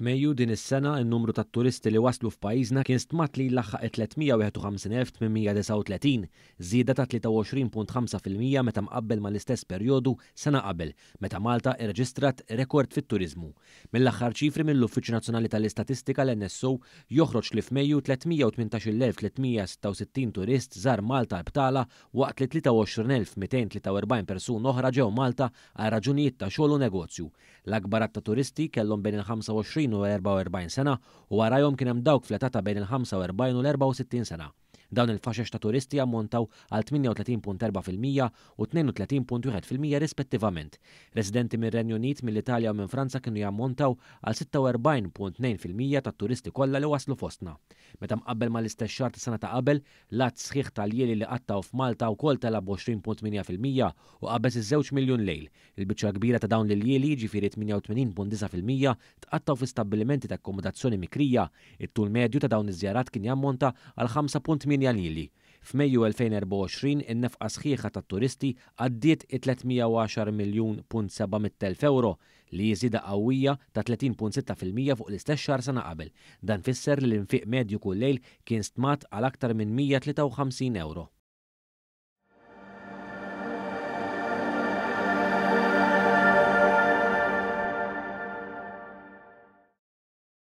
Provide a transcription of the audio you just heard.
F'Mejju din is-sena n-numru tat-turisti li waslu f'pajjiżna kien stmat li laħħaq 351,839, żieda ta' 23.5% meta mqabbel mal-istess perjodu sena qabel, meta Malta irreġistrat rekord fit-turiżmu. Mill-aħħar ċifri mill-Uffiċċju Nazzjonali tal-Istatistika l-NSO joħroġ li f'Mejju 318,366 turist żar Malta btala waqt li 23,243 persuna oħra ġew Malta għal raġunijiet ta' xogħol u negozju. L-akbar ta' turisti kellhom bejn il-25 u 44 sena u warajhom kien hemm dawk fl-età ta' bejn il-45 u l-64 sena. Dawn il-faxex ta' turisti ammontaw għal 38.4% u 32.1% rispettivament. Residenti mir-Renju Unit, mill-Italja u minn Franza kienu jammontaw għal 46.2% tat-turisti kollha li waslu fostna. Meta mqabbel mal-istess xahar tas sena ta' qabel, l-att sħiħ tal-jieli li qattaw f'Malta wkoll tela b'20.8% u qabeż iż-2 miljun lejl. Il-biċċa kbira ta' dawn l-jieli, ġifieri 88.9%, tqattaw fi stabbilimenti ta' akkomodazzjoni mikrija. It-tul medju ta' dawn iż-żjarat kien jammonta għal 5.8 lili. F'Mejju 2024 in-nefqa sħiħa tat-turisti għaddiet 310,700,000 euro li jiżida qawwija ta' 30.6% fuq l-istess xahar sena qabel. Dan fisser li l-infiq medju kull lejl kien stmat għal aktar minn 153 euro.